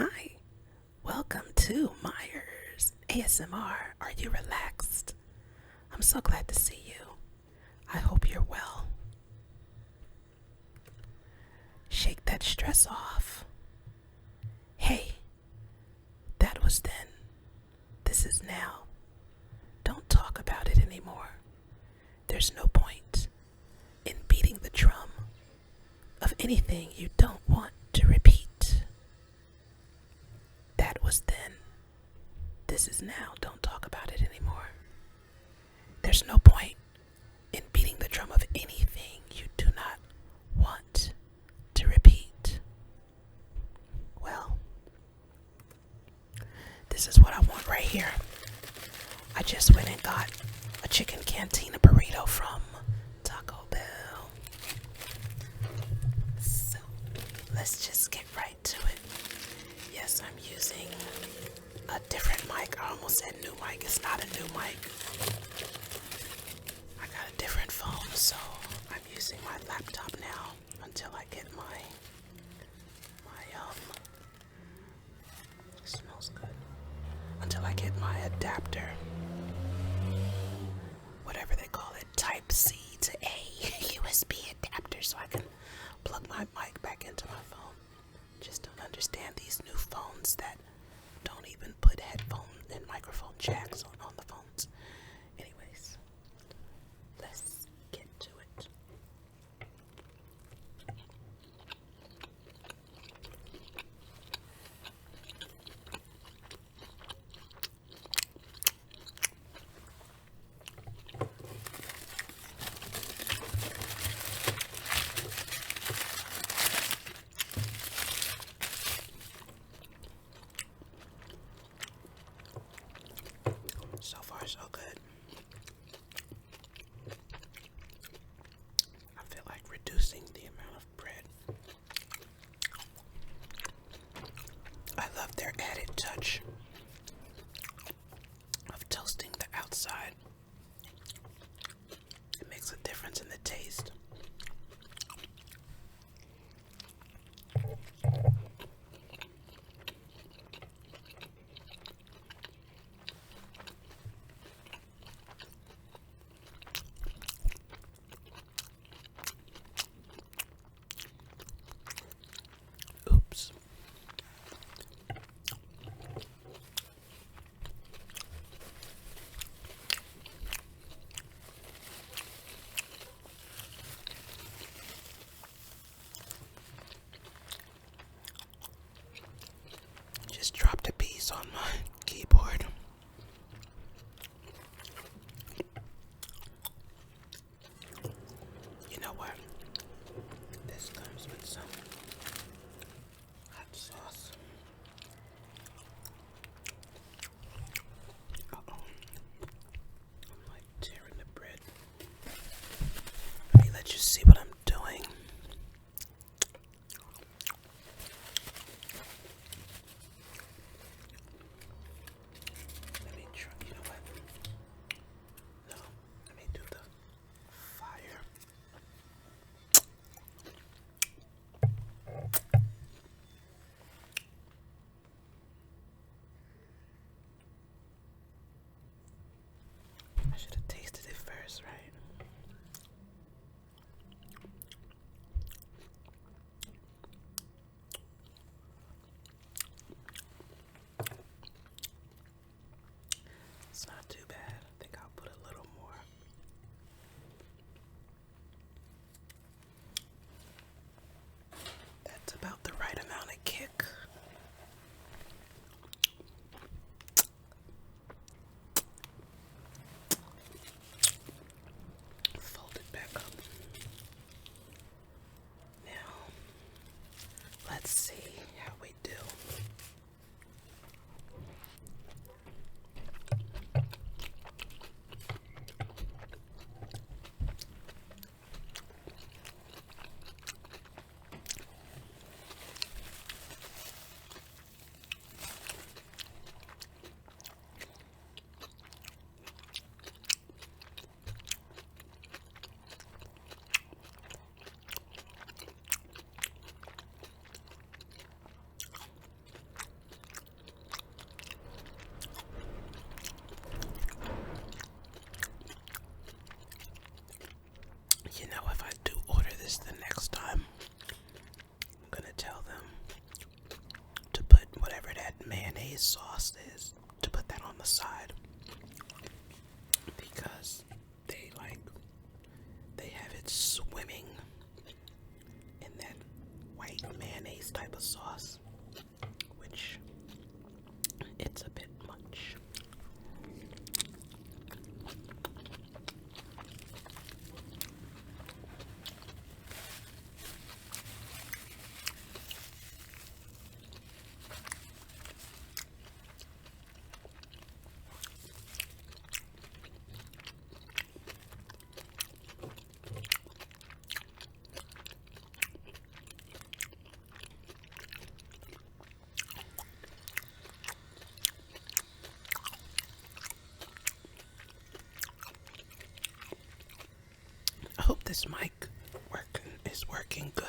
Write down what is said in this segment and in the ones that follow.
Hi, welcome to Myers ASMR. Are you relaxed? I'm so glad to see you. I hope you're well. Shake that stress off. Hey, that was then. This is now. Don't talk about it anymore. There's no point in beating the drum of anything you don't want to repeat. That was then. This is now. Don't talk about it anymore. There's no point in beating the drum of anything you do not want to repeat. Well, this is what I want right here. I just went and got a chicken cantina burrito from Taco Bell. So, let's just get right to it. Yes, I'm using a different mic. I almost said new mic. It's not a new mic. I got a different phone, so I'm using my laptop now until I get my smells good. Until I get my adapter. Whatever they call it, type C to A USB adapter, so I can plug my mic back into my phone. Just don't understand these new phones that don't even put headphone and microphone jacks on the phones. Anyways, let's get to it. So far, so good. I feel like reducing the amount of bread. I love their added touch of toasting the outside. It makes a difference in the taste. Oops. Just dropped a piece on my keyboard. You know what? This comes with some hot sauce. Uh-oh. I'm like tearing the bread. Let me let you see what I'm doing. mayonnaise sauce is to put that on the side because they have it swimming in that white mayonnaise type of sauce, which it's a bit much. I hope this mic is working good.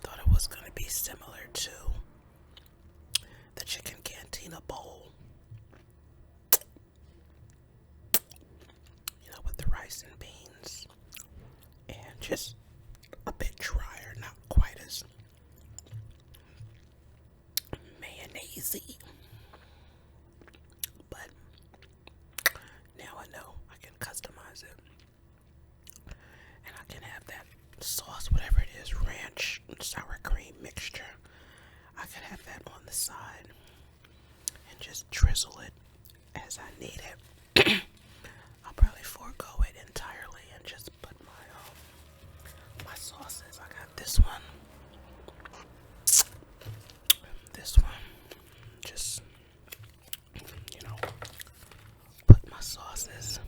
thought it was going to be similar to the chicken cantina bowl, with the rice and beans, and just a bit drier, not quite as mayonnaise-y. But now I know I can customize it, and I can have that sauce, whatever it is, ranch, sour cream mixture. I could have that on the side and just drizzle it as I need it. I'll probably forego it entirely and just put my sauces. I got this one, just put my sauces,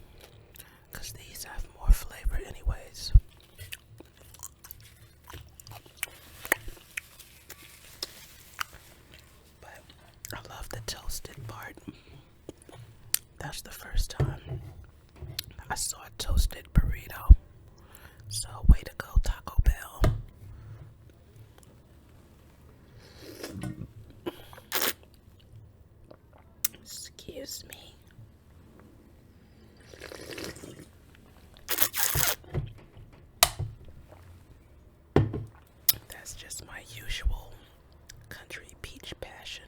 because these have more flavor anyways. But I love the toasted part. That's the first time I saw a toasted burrito. So way to go, Taco Bell. Excuse me. That's just my usual country peach passion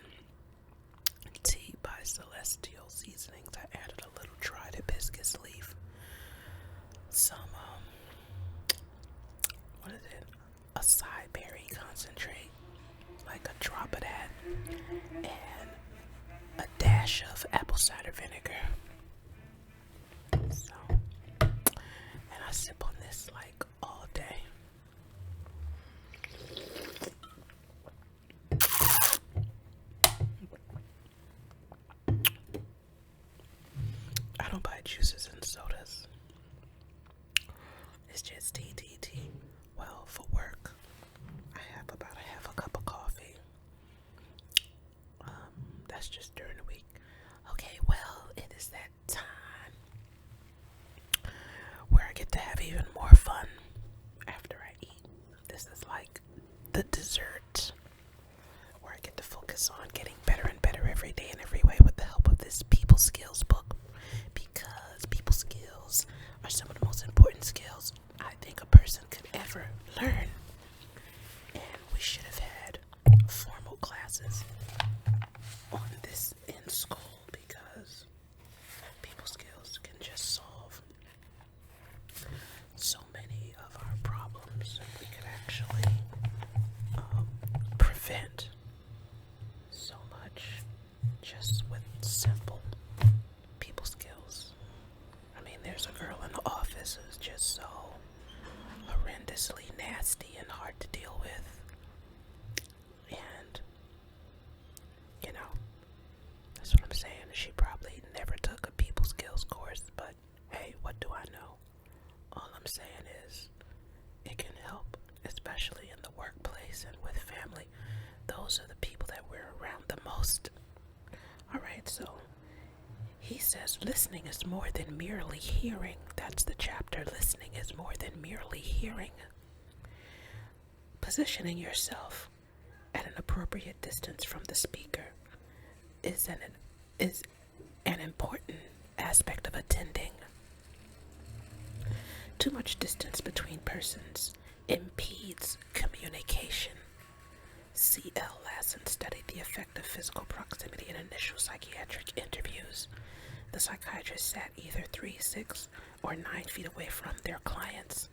tea by Celestial Seasonings. I added a little dried hibiscus leaf, some what is it? Acai berry concentrate, like a drop of that, and a dash of apple cider vinegar. So, and I sip on this like all day. I don't buy juices and sodas. It's just tea. Well, for work, I have about a half a cup of coffee. That's just during the week. Okay, well, it is that time where I get to have even more fun after I eat. This is like the dessert, where I get to focus on getting better and better every day in every way with the help of this people skills book. Because people skills are some of the most important skills I think a person could ever learn. And we should have had formal classes on this in school, because people skills can just solve so many of our problems, and we could actually prevent so much just with simple people skills. I mean, there's a girl in the office who's just so horrendously nasty and hard to deal with. And, that's what I'm saying. She probably never took a people skills course, but hey, what do I know? All I'm saying is it can help, especially in the workplace and with family. Those are the people that we're around the most. Alright, so he says listening is more than merely hearing. That's the chapter. Listening is more than merely hearing. Positioning yourself at an appropriate distance from the speaker is an important aspect of attending. Too much distance between persons impedes communication. C.L. Lassen studied the effect of physical proximity in initial psychiatric interviews. The psychiatrist sat either 3, 6, or 9 feet away from their clients.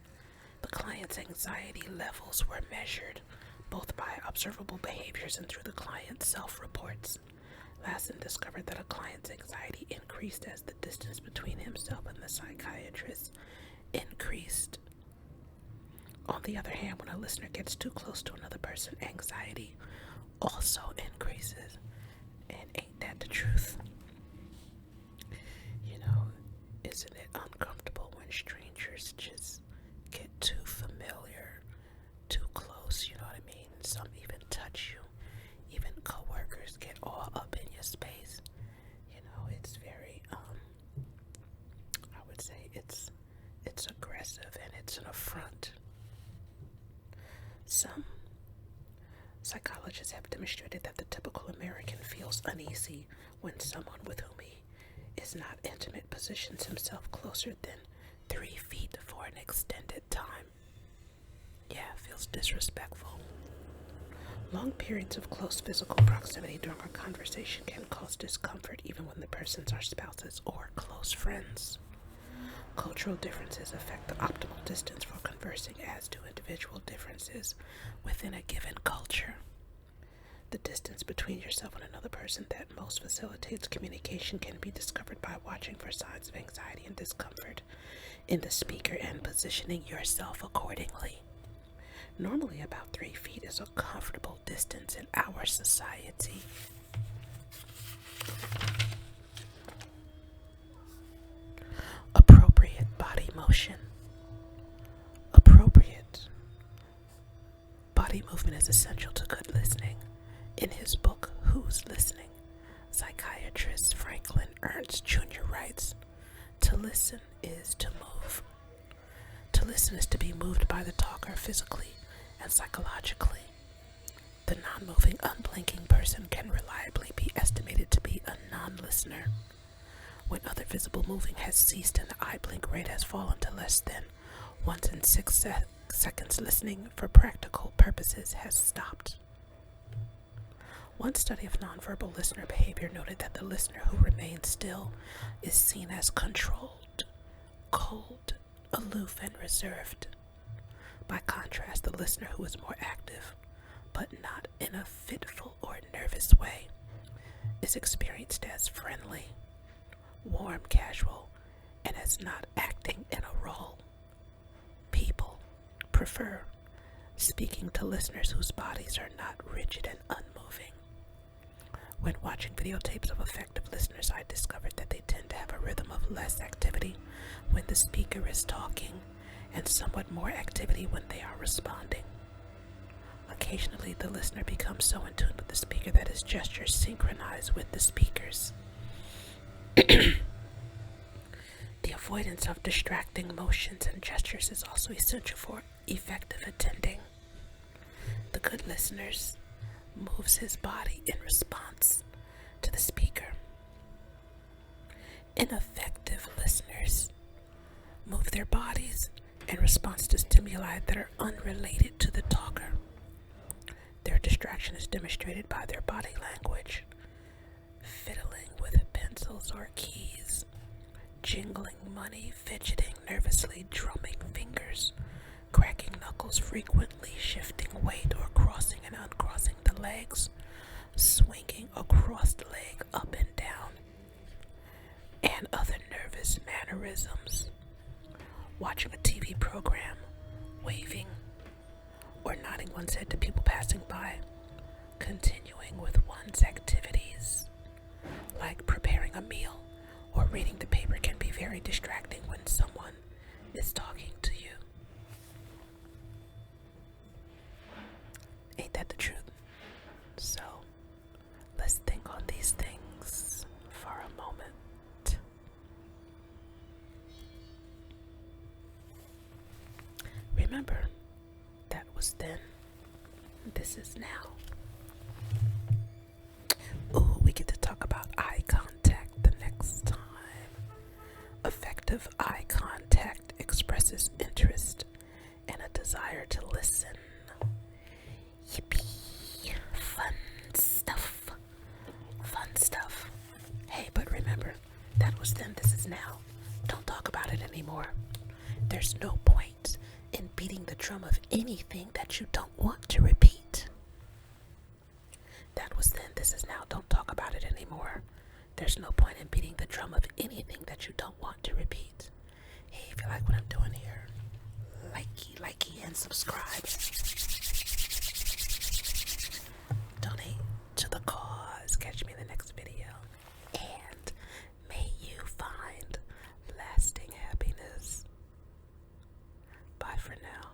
The client's anxiety levels were measured both by observable behaviors and through the client's self-reports. Lassen discovered that a client's anxiety increased as the distance between himself and the psychiatrist increased. On the other hand, when a listener gets too close to another person, anxiety also increases. And ain't that the truth? Isn't it uncomfortable when strangers just get too familiar, too close, you know what I mean? Some even touch you. Even coworkers get all up in your space. It's very, I would say it's aggressive and it's an affront. Some Psychologists have demonstrated that the typical American feels uneasy when someone with whom he is not intimate positions himself closer than 3 feet for an extended time. Yeah, feels disrespectful. Long periods of close physical proximity during a conversation can cause discomfort even when the persons are spouses or close friends. Cultural differences affect the optimal distance for conversing, as do individual differences within a given culture. The distance between yourself and another person that most facilitates communication can be discovered by watching for signs of anxiety and discomfort in the speaker and positioning yourself accordingly. Normally, about 3 feet is a comfortable distance in our society. Appropriate body motion. Appropriate body movement is essential to good listening. In his book, Who's Listening?, psychiatrist Franklin Ernst Jr. writes, "To listen is to move. To listen is to be moved by the talker physically and psychologically. The non-moving, unblinking person can reliably be estimated to be a non-listener. When other visible moving has ceased and the eye blink rate has fallen to less than once in 6 seconds, listening for practical purposes has stopped." One study of nonverbal listener behavior noted that the listener who remains still is seen as controlled, cold, aloof, and reserved. By contrast, the listener who is more active, but not in a fitful or nervous way, is experienced as friendly, warm, casual, and as not acting in a role. People prefer speaking to listeners whose bodies are not rigid and unmoving. When watching videotapes of effective listeners, I discovered that they tend to have a rhythm of less activity when the speaker is talking and somewhat more activity when they are responding. Occasionally, the listener becomes so in tune with the speaker that his gestures synchronize with the speaker's. The avoidance of distracting motions and gestures is also essential for effective attending. The good listener moves his body in response to the speaker. Ineffective listeners move their bodies in response to stimuli that are unrelated to the talker. Their distraction is demonstrated by their body language, fiddling with pencils or keys, jingling money, fidgeting nervously, drumming fingers, cracking knuckles frequently, shifting weight or crossing and uncrossing the legs, swinging a crossed leg up and down, and other nervous mannerisms. Watching a TV program, waving, or nodding one's head to people passing by, continuing with one's activities, like preparing a meal or reading the paper, can be very distracting when someone is talking to you. Ain't that the truth? So, let's think on these things for a moment. Remember, that was then, this is now. Ooh, we get to talk about eye contact the next time. Effective eye contact expresses interest and a desire to listen. Yippee! Fun stuff. Fun stuff. Hey, but remember, that was then, this is now. Don't talk about it anymore. There's no point in beating the drum of anything that you don't want to repeat. That was then, this is now. Don't talk about it anymore. There's no point in beating the drum of anything that you don't want to repeat. Hey, if you like what I'm doing here, likey, and subscribe. Donate to the cause. Catch me in the next video. And may you find lasting happiness. Bye for now.